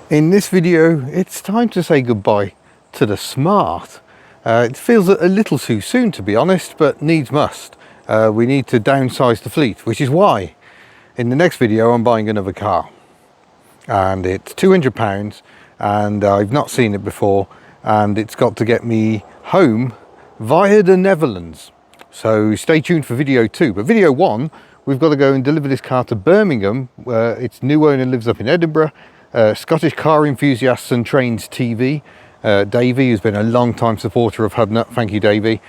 In this video, it's time to say goodbye to the Smart. It feels a little too soon, to be honest, but needs must. We need to downsize the fleet, which is why in the next video I'm buying another car. And it's £200 and I've not seen it before, and it's got to get me home via the Netherlands. So stay tuned for video 2. But video 1, we've got to go and deliver this car to Birmingham, where its new owner lives up in Edinburgh. Scottish Car Enthusiasts and Trains TV, Davey, who's been a long time supporter of Hubnut, thank you Davey,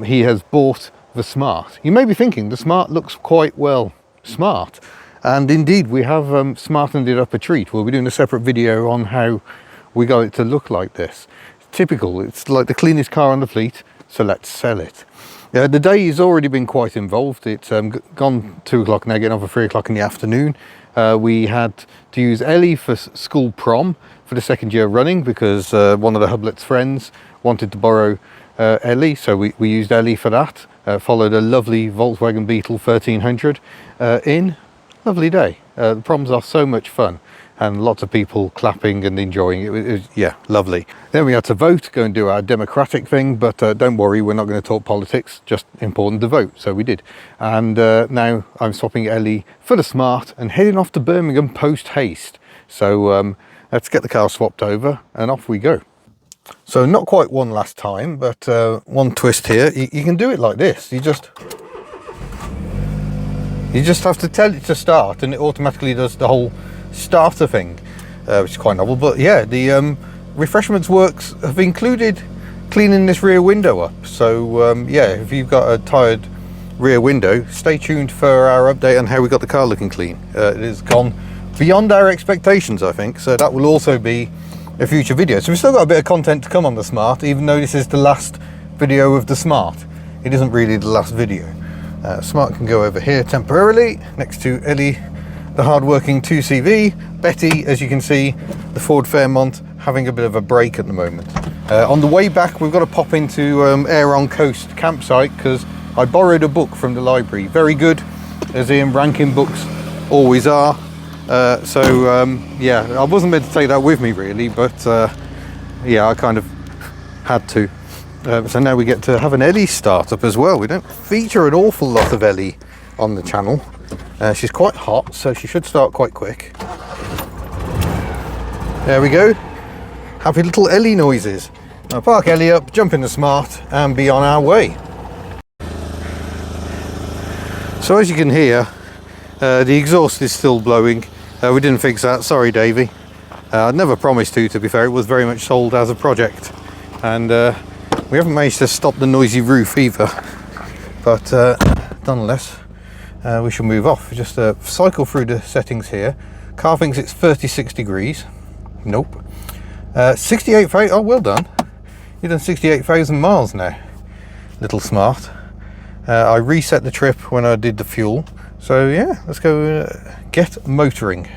he has bought the Smart. You may be thinking the Smart looks quite well smart, and indeed we have smartened it up a treat. We'll be doing a separate video on how we got it to look like this. It's typical, it's like the cleanest car on the fleet, so let's sell it. The day has already been quite involved. It's gone 2 o'clock now, getting on for 3 o'clock in the afternoon. We had to use Ellie for school prom for the 2nd year running, because one of the Hublet's friends wanted to borrow Ellie, so we used Ellie for that. Followed a lovely Volkswagen Beetle 1300 in. Lovely day. The proms are so much fun, and lots of people clapping and enjoying it. It was, yeah, lovely. Then we had to vote, go and do our democratic thing, but don't worry, we're not going to talk politics, just important to vote, so we did. And now I'm swapping Ellie for the Smart and heading off to Birmingham post haste. So let's get the car swapped over and off we go. So not quite one last time, but one twist here. You can do it like this. You just have to tell it to start and it automatically does the whole starter thing, which is quite novel. But yeah, the refreshments works have included cleaning this rear window up. So yeah, if you've got a tired rear window, stay tuned for our update on how we got the car looking clean. It has gone beyond our expectations, I think, so that will also be a future video. So we've still got a bit of content to come on the Smart, even though this is the last video of the Smart. It isn't really the last video. Smart can go over here temporarily next to Ellie, the hard-working 2CV. Betty, as you can see, the Ford Fairmont, having a bit of a break at the moment. On the way back, we've got to pop into Air on Coast campsite, because I borrowed a book from the library. Very good, as Ian Rankin books always are. Yeah, I wasn't meant to take that with me really, but yeah, I kind of had to. So now we get to have an Ellie startup as well. We don't feature an awful lot of Ellie on the channel. She's quite hot, so she should start quite quick. There we go. Happy little Ellie noises. Now park Ellie up, jump in the Smart, and be on our way. So as you can hear, the exhaust is still blowing. We didn't fix that, sorry Davey. I'd never promised to be fair. It was very much sold as a project, and we haven't managed to stop the noisy roof either, but nonetheless we shall move off. Just cycle through the settings here. Car thinks it's 36 degrees. Nope. 68,000. Oh, well done. You've done 68,000 miles now, little Smart. I reset the trip when I did the fuel. So yeah, let's go get motoring.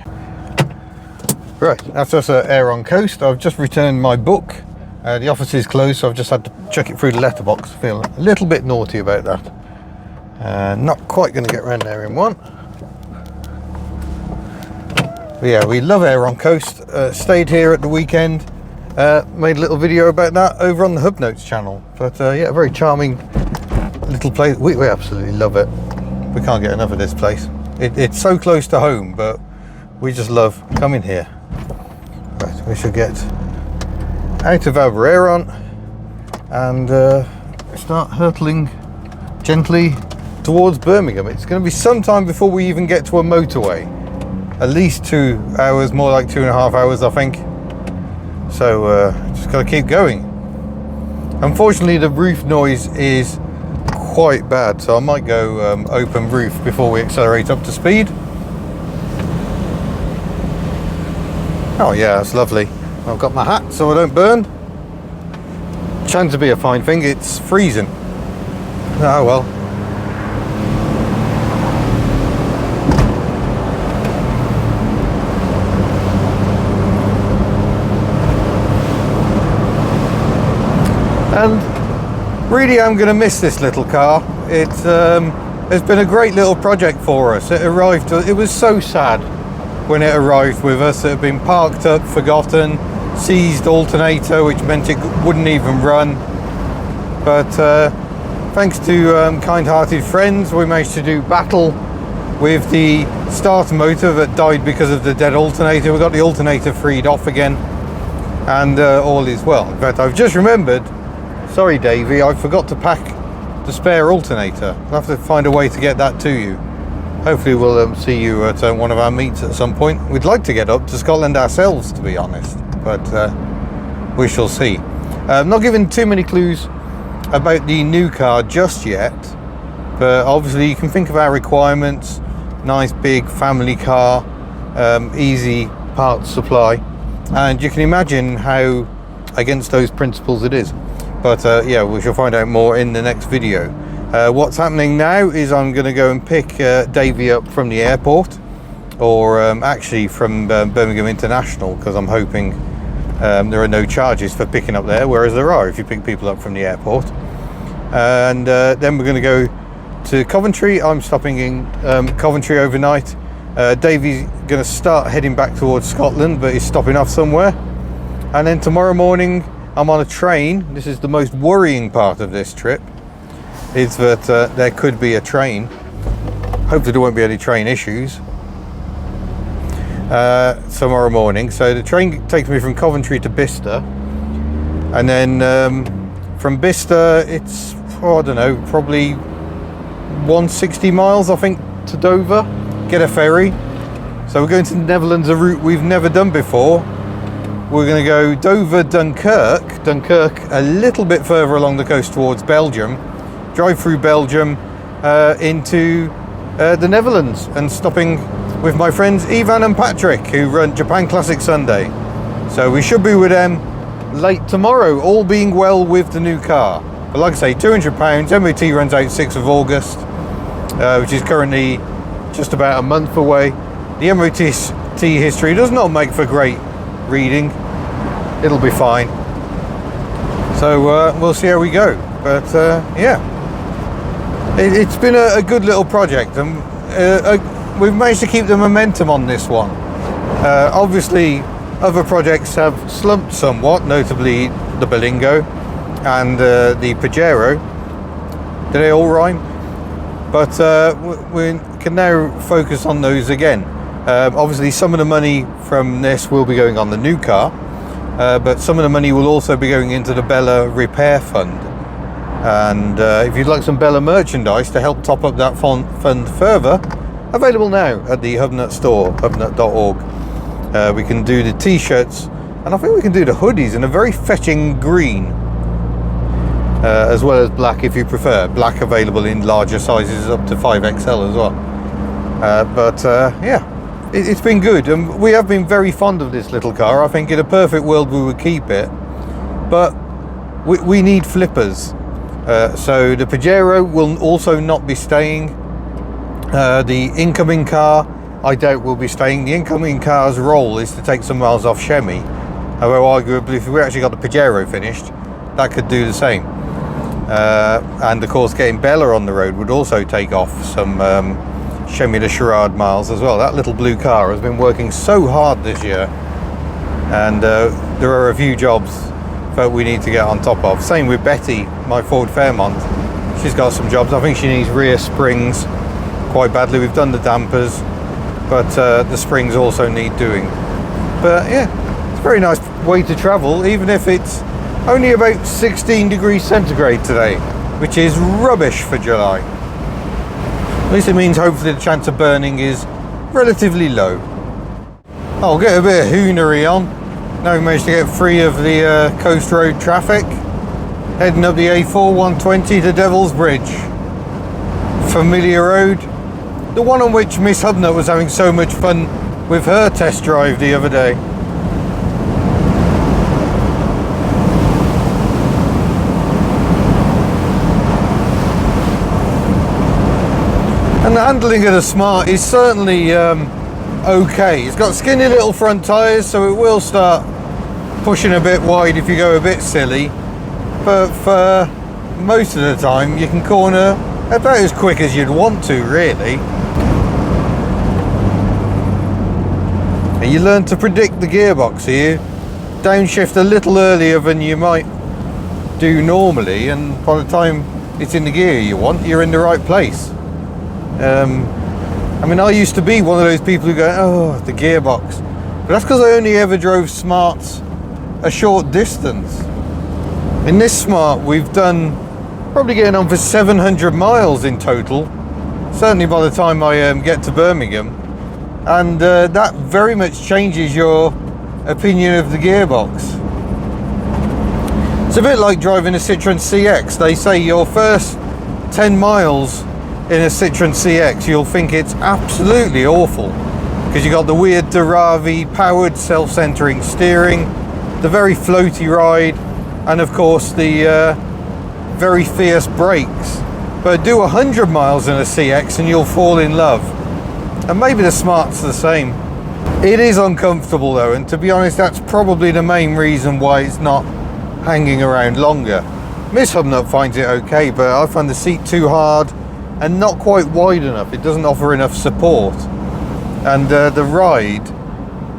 Right, after us Air on Coast, I've just returned my book. The office is closed, so I've just had to check it through the letterbox. Feel a little bit naughty about that. Not quite going to get around there in one. But yeah, we love Air on Coast. Stayed here at the weekend. Made a little video about that over on the Hub Notes channel. But yeah, a very charming little place. We absolutely love it. We can't get enough of this place. It's so close to home, but we just love coming here. Right, we should get out of Aberon and start hurtling gently towards Birmingham. It's going to be some time before we even get to a motorway. At least 2 hours, more like 2.5 hours, I think. So just got to keep going. Unfortunately, the roof noise is quite bad, so I might go open roof before we accelerate up to speed. Oh yeah, that's lovely. I've got my hat so I don't burn. Chance to be a fine thing. It's freezing. Oh well. And really I'm going to miss this little car. It's been a great little project for us. It arrived, it was so sad when it arrived with us. It had been parked up, forgotten, seized alternator, which meant it wouldn't even run. But thanks to kind-hearted friends, we managed to do battle with the starter motor that died because of the dead alternator. We got the alternator freed off again, and all is well. In fact, I've just remembered, sorry Davey, I forgot to pack the spare alternator. I'll have to find a way to get that to you. Hopefully we'll see you at one of our meets at some point. We'd like to get up to Scotland ourselves, to be honest, but we shall see. I'm not giving too many clues about the new car just yet, but obviously you can think of our requirements. Nice big family car, easy parts supply, and you can imagine how against those principles it is. But yeah, we shall find out more in the next video. What's happening now is I'm going to go and pick Davey up from the airport, or actually from Birmingham International, because I'm hoping there are no charges for picking up there, whereas there are if you pick people up from the airport. And then we're going to go to Coventry. I'm stopping in Coventry overnight. Davey's going to start heading back towards Scotland, but he's stopping off somewhere. And then tomorrow morning I'm on a train. This is the most worrying part of this trip, is that there could be a train. Hopefully there won't be any train issues tomorrow morning. So the train takes me from Coventry to Bicester, and then from Bicester it's, I don't know, probably 160 miles I think to Dover. Get a ferry. So we're going to the Netherlands, a route we've never done before. We're going to go Dover, Dunkirk a little bit further along the coast towards Belgium, drive through Belgium into the Netherlands, and stopping with my friends Ivan and Patrick, who run Japan Classic Sunday. So we should be with them late tomorrow, all being well with the new car. But like I say, £200, MOT runs out 6th of August, which is currently just about a month away. The MOT history does not make for great reading. It'll be fine. So we'll see how we go. But yeah, it's been a good little project, and we've managed to keep the momentum on this one. Obviously other projects have slumped somewhat, notably the Berlingo and the Pajero. Did they all rhyme? But we can now focus on those again. Obviously some of the money from this will be going on the new car, but some of the money will also be going into the Bella repair fund. And if you'd like some Bella merchandise to help top up that fund further, available now at the Hubnut store, hubnut.org. We can do the t-shirts, and I think we can do the hoodies in a very fetching green, as well as black if you prefer. Black available in larger sizes up to 5XL as well. But yeah, it's been good, and we have been very fond of this little car. I think in a perfect world we would keep it, but we need flippers. So the Pajero will also not be staying. The incoming car, I doubt, will be staying. The incoming car's role is to take some miles off Chemi. Although arguably, if we actually got the Pajero finished, that could do the same. And of course, getting Bella on the road would also take off some Chemi de Sherrard miles as well. That little blue car has been working so hard this year, and there are a few jobs that we need to get on top of. Same with Betty, my Ford Fairmont. She's got some jobs. I think she needs rear springs quite badly. We've done the dampers, but the springs also need doing. But yeah, it's a very nice way to travel, even if it's only about 16 degrees centigrade today, which is rubbish for July. At least it means hopefully the chance of burning is relatively low. I'll get a bit of hoonery on. Now we managed to get free of the coast road traffic, heading up the A4 120 to Devil's Bridge. Familiar road, the one on which Miss Hubnut was having so much fun with her test drive the other day. And the handling of the Smart is certainly okay. It's got skinny little front tyres, so it will start pushing a bit wide if you go a bit silly, but for most of the time you can corner about as quick as you'd want to, really. And you learn to predict the gearbox, so you downshift a little earlier than you might do normally, and by the time it's in the gear you want, you're in the right place. I mean, I used to be one of those people who go, oh, the gearbox. But that's because I only ever drove Smarts a short distance. In this Smart, we've done probably getting on for 700 miles in total, certainly by the time I get to Birmingham. And that very much changes your opinion of the gearbox. It's a bit like driving a Citroen CX. They say your first 10 miles in a Citroen CX, you'll think it's absolutely awful because you got the weird Daravi powered self-centering steering, the very floaty ride, and of course the very fierce brakes. But do 100 miles in a CX and you'll fall in love. And maybe the Smart's the same. It is uncomfortable though, and to be honest, that's probably the main reason why it's not hanging around longer. Miss Hubnut finds it okay, but I find the seat too hard and not quite wide enough. It doesn't offer enough support. And the ride,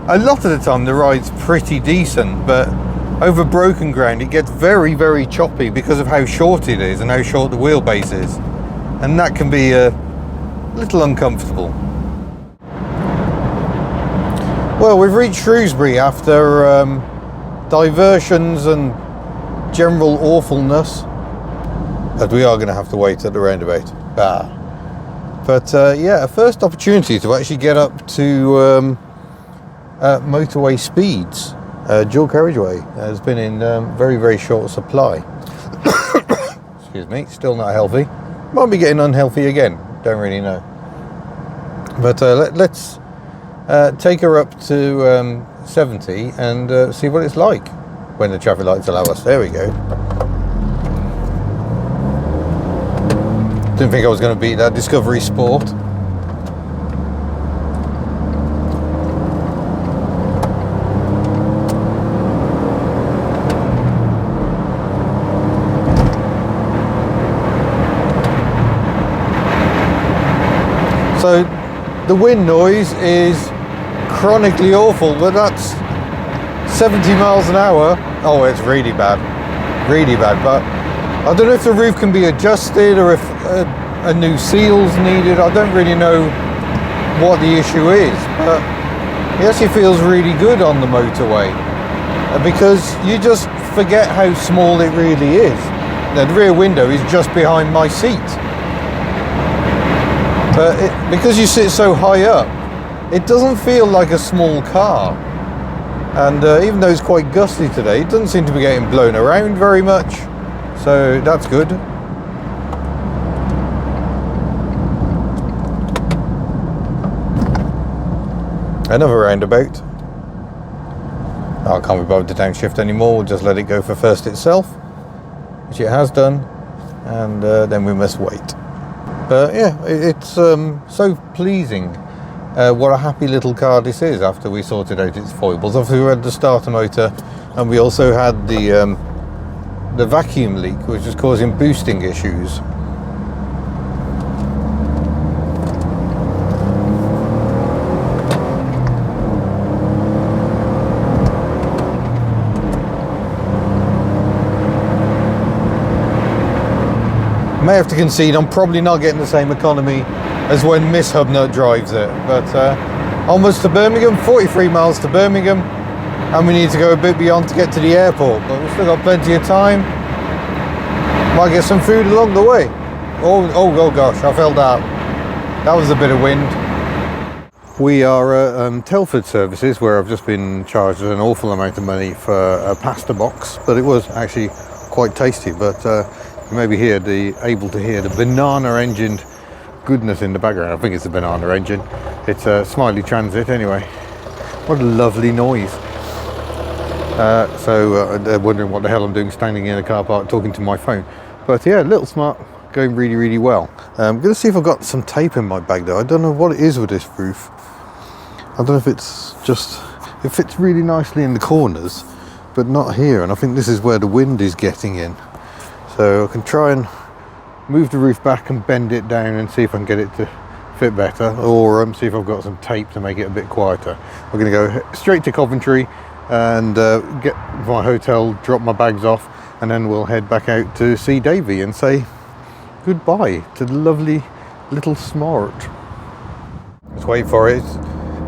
a lot of the time the ride's pretty decent, but over broken ground it gets very, very choppy because of how short it is and how short the wheelbase is. And that can be a little uncomfortable. Well, we've reached Shrewsbury after diversions and general awfulness, but we are going to have to wait at the roundabout. But yeah, a first opportunity to actually get up to motorway speeds. Dual carriageway has been in very, very short supply. Excuse me, still not healthy. Might be getting unhealthy again, don't really know. But let's take her up to 70 and see what it's like when the traffic lights allow us. There we go. Didn't think I was going to beat that Discovery Sport. So the wind noise is chronically awful, but that's 70 miles an hour. Oh, it's really bad, but I don't know if the roof can be adjusted or if a new seal's needed. I don't really know what the issue is, but it actually feels really good on the motorway because you just forget how small it really is. The rear window is just behind my seat, but because you sit so high up, it doesn't feel like a small car. And even though it's quite gusty today, it doesn't seem to be getting blown around very much, so that's good. Another roundabout. I can't be bothered to downshift anymore, we'll just let it go for first itself, which it has done, and then we must wait. But yeah, it's so pleasing what a happy little car this is after we sorted out its foibles. Obviously we had the starter motor, and we also had the vacuum leak, which was causing boosting issues. May have to concede, I'm probably not getting the same economy as when Miss Hubnut drives it, but almost to Birmingham, 43 miles to Birmingham, and we need to go a bit beyond to get to the airport, but we've still got plenty of time. Might get some food along the way. Oh gosh, I felt that. That was a bit of wind. We are at Telford Services, where I've just been charged an awful amount of money for a pasta box, but it was actually quite tasty. But you may be able to hear the banana engined goodness in the background. I think it's a banana engine. It's a Smiley Transit anyway. What a lovely noise. So they're wondering what the hell I'm doing standing in a car park talking to my phone. But yeah, little Smart, going really, really well. I'm going to see if I've got some tape in my bag though. I don't know what it is with this roof. I don't know if it's just, it fits really nicely in the corners, but not here. And I think this is where the wind is getting in. So I can try and move the roof back and bend it down and see if I can get it to fit better, or see if I've got some tape to make it a bit quieter. We're going to go straight to Coventry and get my hotel, drop my bags off, and then we'll head back out to see Davey and say goodbye to the lovely little Smart. Let's wait for it.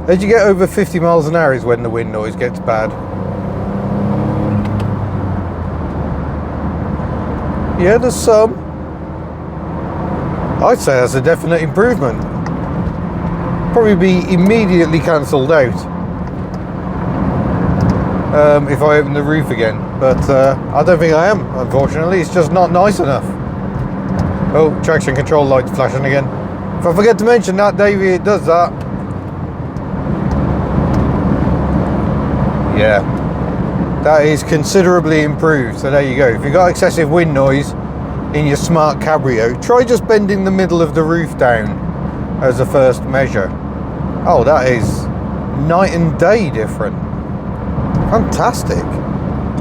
As you get over 50 miles an hour is when the wind noise gets bad. Yeah, there's some. I'd say that's a definite improvement. Probably be immediately cancelled out if I open the roof again, but I don't think I am, unfortunately. It's just not nice enough. Oh, traction control lights flashing again. If I forget to mention that, Davey, it does that. Yeah, that is considerably improved. So there you go. If you've got excessive wind noise in your Smart Cabrio, try just bending the middle of the roof down as a first measure. Oh, that is night and day different. Fantastic.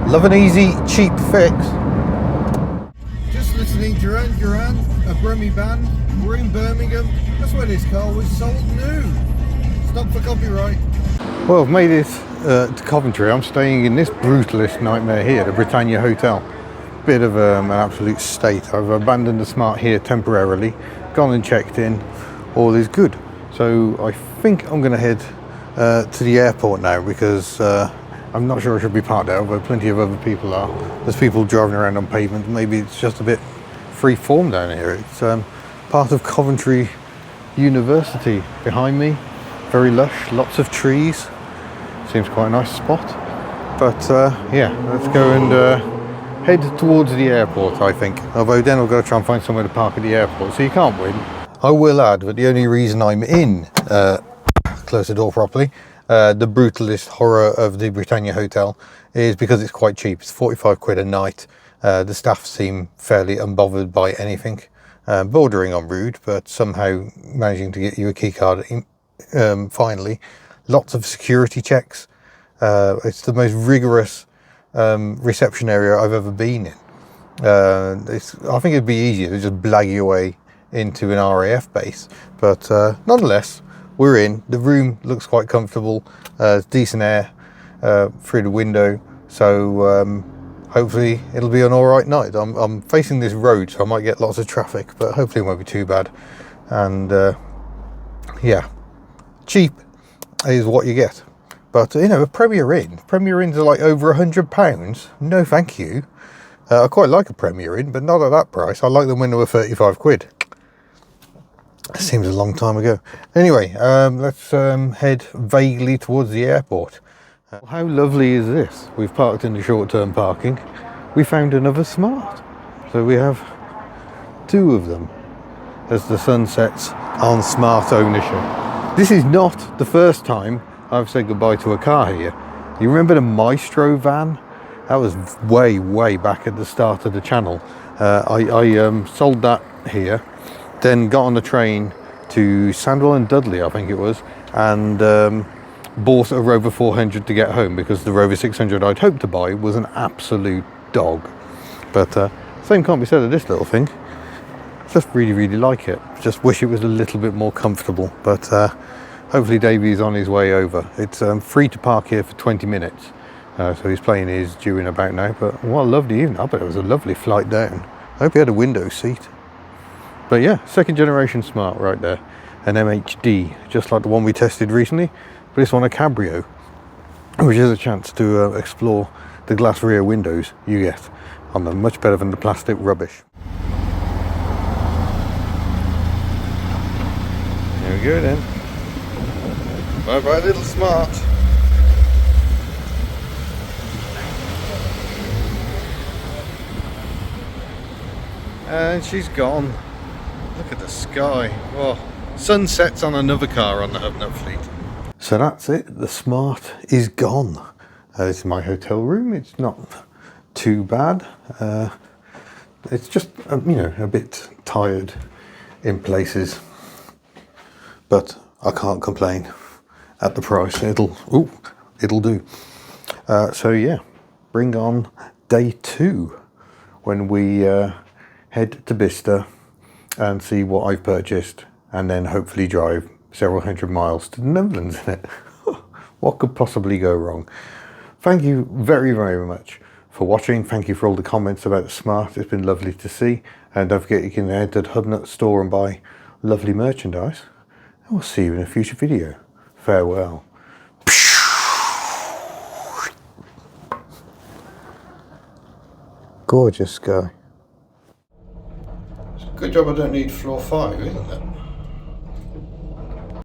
Love an easy, cheap fix. Just listening, Duran Duran, a Brummy band. We're in Birmingham. That's where this car was sold new. Stop for copyright. Well, I've made it to Coventry. I'm staying in this brutalist nightmare here, the Britannia Hotel. Bit of an absolute state. I've abandoned the Smart here temporarily, gone and checked in. All is good. So I think I'm going to head to the airport now, because I'm not sure I should be parked there, but plenty of other people are. There's people driving around on pavement. Maybe it's just a bit free form down here. It's part of Coventry University behind me. Very lush, lots of trees. Seems quite a nice spot. But yeah, let's go and head towards the airport, I think. Although then I've got to try and find somewhere to park at the airport, so you can't win. I will add that the only reason I'm in, close the door properly, the brutalist horror of the Britannia Hotel is because it's quite cheap. It's 45 quid a night. The staff seem fairly unbothered by anything, bordering on rude, but somehow managing to get you a key card finally. Lots of security checks. It's the most rigorous reception area I've ever been in. I think it'd be easier to just blag your way into an RAF base, but nonetheless, we're in. The room looks quite comfortable. Decent air through the window, so hopefully it'll be an all right night. I'm facing this road, so I might get lots of traffic, but hopefully it won't be too bad. And yeah, cheap is what you get. But you know, a Premier Inns are like over £100. No thank you. I quite like a Premier Inn, but not at that price. I like them when they were 35 quid. It seems a long time ago. Anyway, let's head vaguely towards the airport. How lovely is this? We've parked in the short-term parking. We found another Smart. So we have two of them as the sun sets on Smart ownership. This is not the first time I've said goodbye to a car here. You remember the Maestro van? That was way back at the start of the channel. I sold that here, then got on the train to Sandwell and Dudley, I think it was, and bought a Rover 400 to get home, because the Rover 600 I'd hoped to buy was an absolute dog. But same can't be said of this little thing. Just really like it. Just wish it was a little bit more comfortable, but hopefully Davey's on his way over. It's free to park here for 20 minutes. So his plane is due in about now, but what a lovely evening. I bet it was a lovely flight down. I hope he had a window seat. But yeah, second generation Smart right there. An MHD, just like the one we tested recently, but this one a Cabrio, which is a chance to explore the glass rear windows you get on them, much better than the plastic rubbish. There we go then. Bye bye little Smart. And she's gone. Look at the sky. Oh, sun sets on another car on the Hub Nut fleet. So that's it. The Smart is gone. This is my hotel room. It's not too bad. It's just you know, a bit tired in places, but I can't complain at the price. It'll do. So yeah, bring on day 2 when we head to Bicester and see what I've purchased and then hopefully drive several hundred miles to the Netherlands in it. What could possibly go wrong? Thank you very, very much for watching. Thank you for all the comments about the Smart. It's been lovely to see. And don't forget you can head to the Hubnut store and buy lovely merchandise. And we'll see you in a future video. Farewell. Gorgeous guy. Good job I don't need floor 5, isn't it?